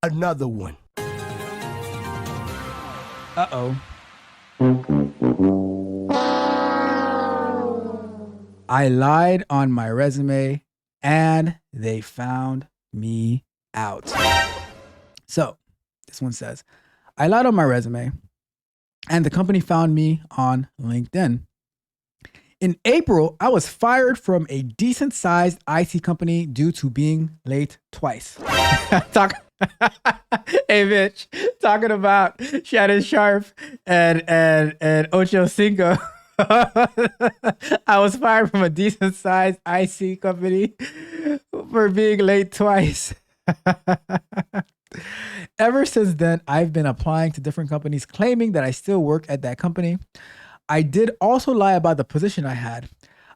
Another one. Uh-oh. I lied on my resume and they found me out. So, this one says, I lied on my resume and the company found me on LinkedIn. In April, I was fired from a decent sized IT company due to being late twice. Talk. Hey, Mitch, talking about Shannon Sharp and Ocho Cinco. I was fired from a decent sized IC company for being late twice. Ever since then, I've been applying to different companies claiming that I still work at that company. I did also lie about the position I had.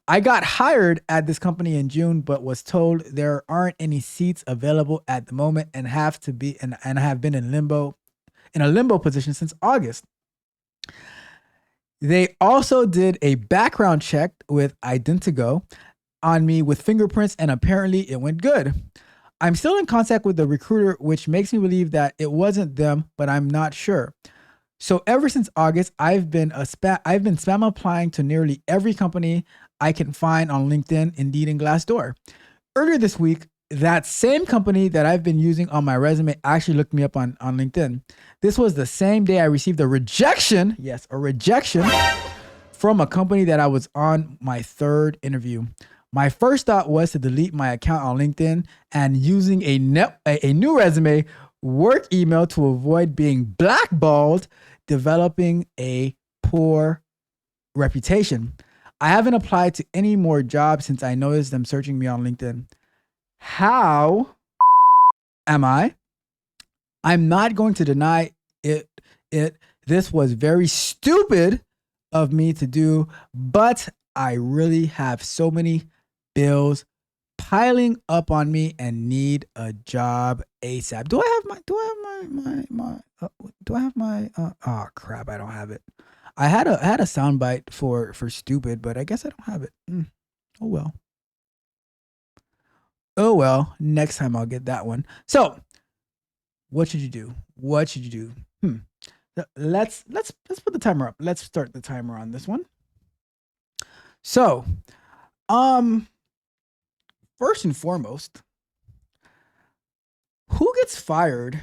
I got hired at this company in June, but was told there aren't any seats available at the moment and and I have been in a limbo position since August. They also did a background check with Identigo on me with fingerprints, and apparently it went good. I'm still in contact with the recruiter, which makes me believe that it wasn't them, but I'm not sure. So ever since August, I've been spam applying to nearly every company I can find on LinkedIn, Indeed, and Glassdoor. Earlier this week, that same company that I've been using on my resume actually looked me up on LinkedIn. This was the same day I received a rejection, yes, a rejection from a company that I was on my third interview. My first thought was to delete my account on LinkedIn and using a new resume, work email to avoid being blackballed, developing a poor reputation. I haven't applied to any more jobs since I noticed them searching me on LinkedIn. How am I? I'm not going to deny it. It this was very stupid of me to do, but I really have so many bills piling up on me and need a job ASAP. Do I have my oh crap, I don't have it. I had a soundbite for stupid, but I guess I don't have it. Oh well. Oh well, next time I'll get that one. So, what should you do? What should you do? Let's put the timer up. Let's start the timer on this one. So, um, first and foremost, who gets fired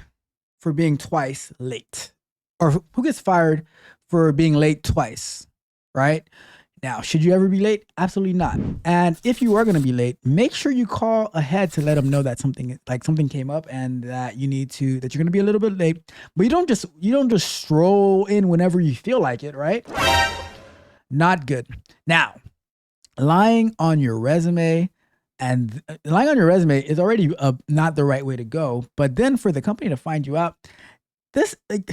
for being twice late? Or who gets fired for being late twice? Right? Now, should you ever be late? Absolutely not. And if you are going to be late, make sure you call ahead to let them know that something came up and that that you're going to be a little bit late. But you don't just stroll in whenever you feel like it, right? Not good. Now, lying on your resume and lying on your resume is already not the right way to go. But then for the company to find you out, this like,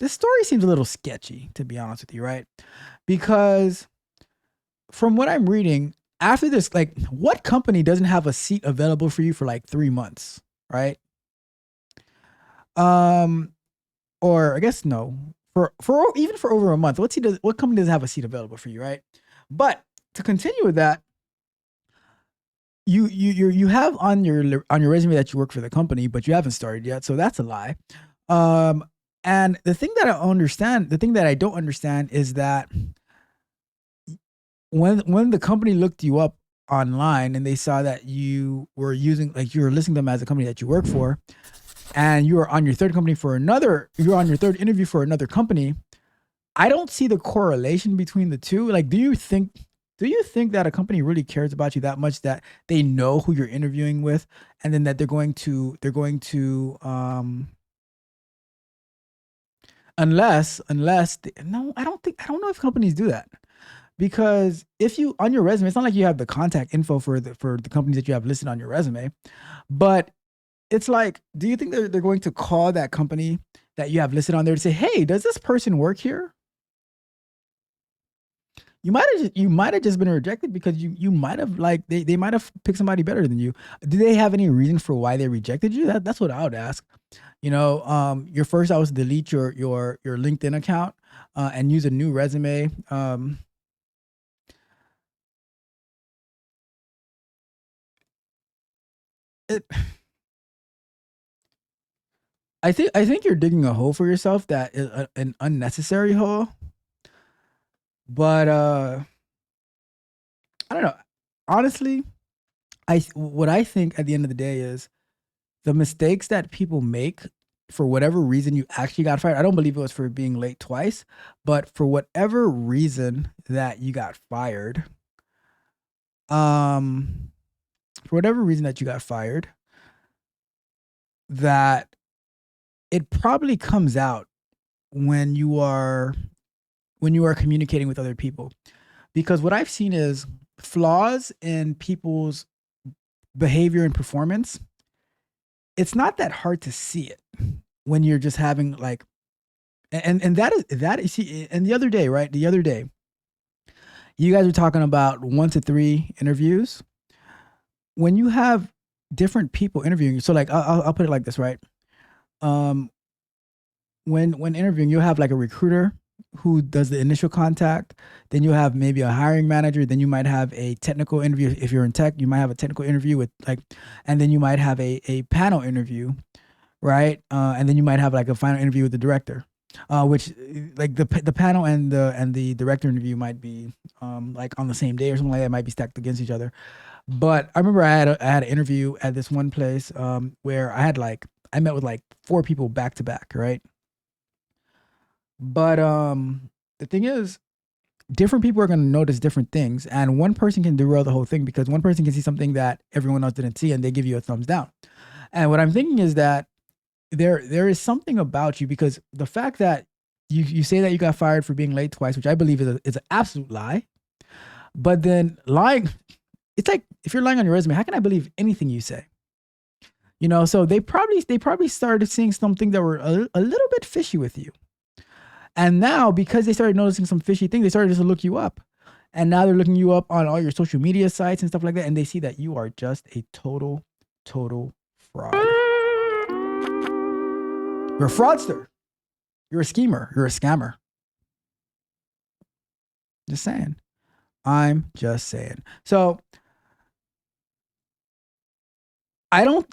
this story seems a little sketchy, to be honest with you, right? Because from what I'm reading, after this, like, what company doesn't have a seat available for you for like 3 months, right? Um, or I guess no, for even for over a month. What company doesn't have a seat available for you, right? But to continue with that, you have on your resume that you work for the company, but you haven't started yet, so that's a lie. Um, and the thing that I don't understand is that when the company looked you up online and they saw that you were listing them as a company that you work for, and you were on your third interview for another company, I don't see the correlation between the two. Like, do you think that a company really cares about you that much that they know who you're interviewing with, and then that no, I don't know if companies do that. Because if you on your resume, it's not like you have the contact info for the companies that you have listed on your resume, but it's like, do you think they're going to call that company that you have listed on there to say, hey, does this person work here? You might have just been rejected because you might have they might have picked somebody better than you. Do they have any reason for why they rejected you? That's what I would ask. Your first I was delete your LinkedIn account and use a new resume. It I think you're digging a hole for yourself that is an unnecessary hole. But I don't know. Honestly, what I think at the end of the day is the mistakes that people make for whatever reason you actually got fired. I don't believe it was for being late twice, but for whatever reason that you got fired, um for whatever reason that you got fired, that it probably comes out when you are communicating with other people. Because what I've seen is flaws in people's behavior and performance. It's not that hard to see it when you're just having like, and that is see. And the other day, right? The other day, you guys were talking about 1 to 3 interviews. When you have different people interviewing you, so like I'll put it like this, right? Um, when interviewing, you'll have like a recruiter who does the initial contact. Then you have maybe a hiring manager. Then you might have a technical interview. If you're in tech, you might have a technical interview with like, and then you might have a panel interview, right? And then you might have like a final interview with the director, which like the panel and the director interview might be like on the same day or something like that. It might be stacked against each other. But I remember I had an interview at this one place where I met with like 4 people back to back, right? But the thing is, different people are going to notice different things, and one person can derail the whole thing because one person can see something that everyone else didn't see, and they give you a thumbs down. And what I'm thinking is that there is something about you because the fact that you say that you got fired for being late twice, which I believe is an absolute lie. But then lying, it's like if you're lying on your resume, how can I believe anything you say? So they probably started seeing something that were a little bit fishy with you. And now, because they started noticing some fishy things, they started just to look you up. And now they're looking you up on all your social media sites and stuff like that. And they see that you are just a total fraud. You're a fraudster. You're a schemer. You're a scammer. Just saying. I'm just saying. So I don't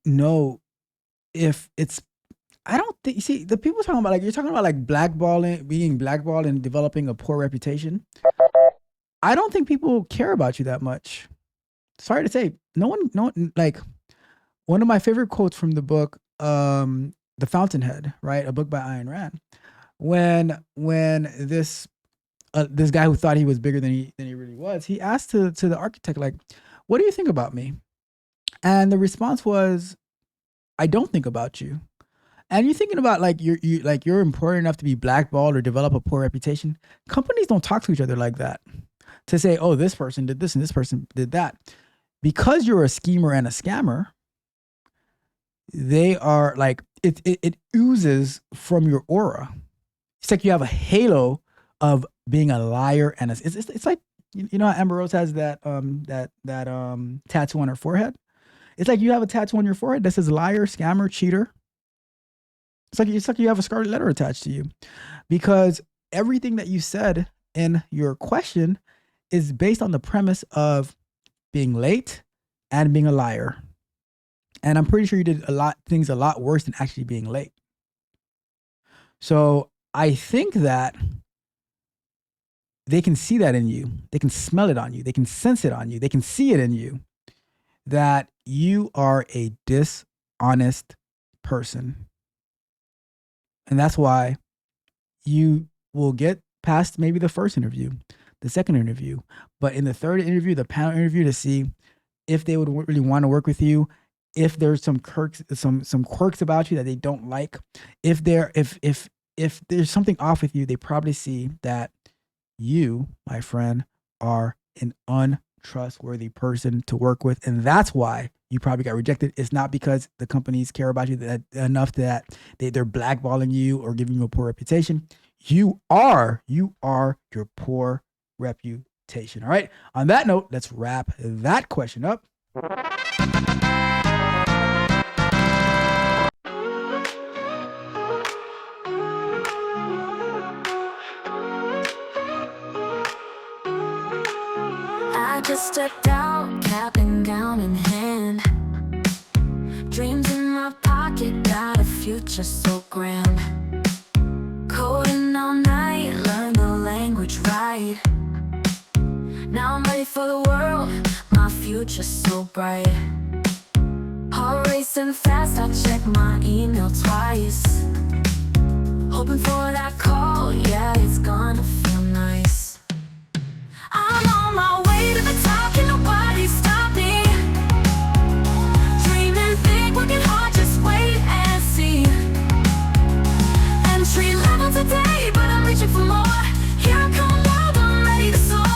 know if it's I don't think you see the people talking about like you're talking about like blackballing, being blackballed and developing a poor reputation. I don't think people care about you that much. Sorry to say, no one like one of my favorite quotes from the book, The Fountainhead, right? A book by Ayn Rand. When this guy who thought he was bigger than he really was, he asked to the architect, like, what do you think about me? And the response was, I don't think about you. And you're thinking about like you're important enough to be blackballed or develop a poor reputation. Companies don't talk to each other like that to say, oh, this person did this and this person did that. Because you're a schemer and a scammer, they are like it oozes from your aura. It's like you have a halo of being a liar and it's like you know how Amber Rose has that tattoo on her forehead. It's like you have a tattoo on your forehead that says liar, scammer, cheater. It's like you have a scarlet letter attached to you because everything that you said in your question is based on the premise of being late and being a liar. And I'm pretty sure you did a lot worse than actually being late. So I think that they can see that in you. They can smell it on you. They can sense it on you. They can see it in you that you are a dishonest person. And that's why you will get past maybe the first interview, the second interview, but in the third interview, the panel interview, to see if they would really want to work with you, if there's some quirks about you that they don't like, if there's something off with you, they probably see that you, my friend, are an untrustworthy person to work with, and that's why you probably got rejected. It's not because the companies care about you that enough that they're blackballing you or giving you a poor reputation. You are your poor reputation. All right. On that note, let's wrap that question up. I just stepped out, cap and gown in hand, dreams in my pocket, future so grim. Coding all night, learn the language right. Now I'm ready for the world, my future's so bright. Heart racing fast, I check my email twice. Hoping for that call, yeah, it's gonna feel nice. I'm on my way to the top, can nobody stop me. Dreaming big, working hard, just wait and see. Entry level today, but I'm reaching for more. Here I come, world, I'm ready to soar.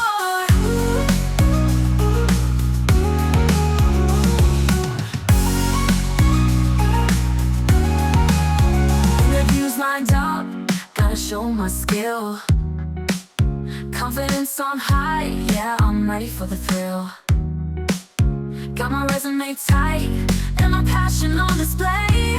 Interviews lined up, gotta show my skill. Confidence on high, yeah, I'm ready for the thrill. Got my resume tight and my passion on display.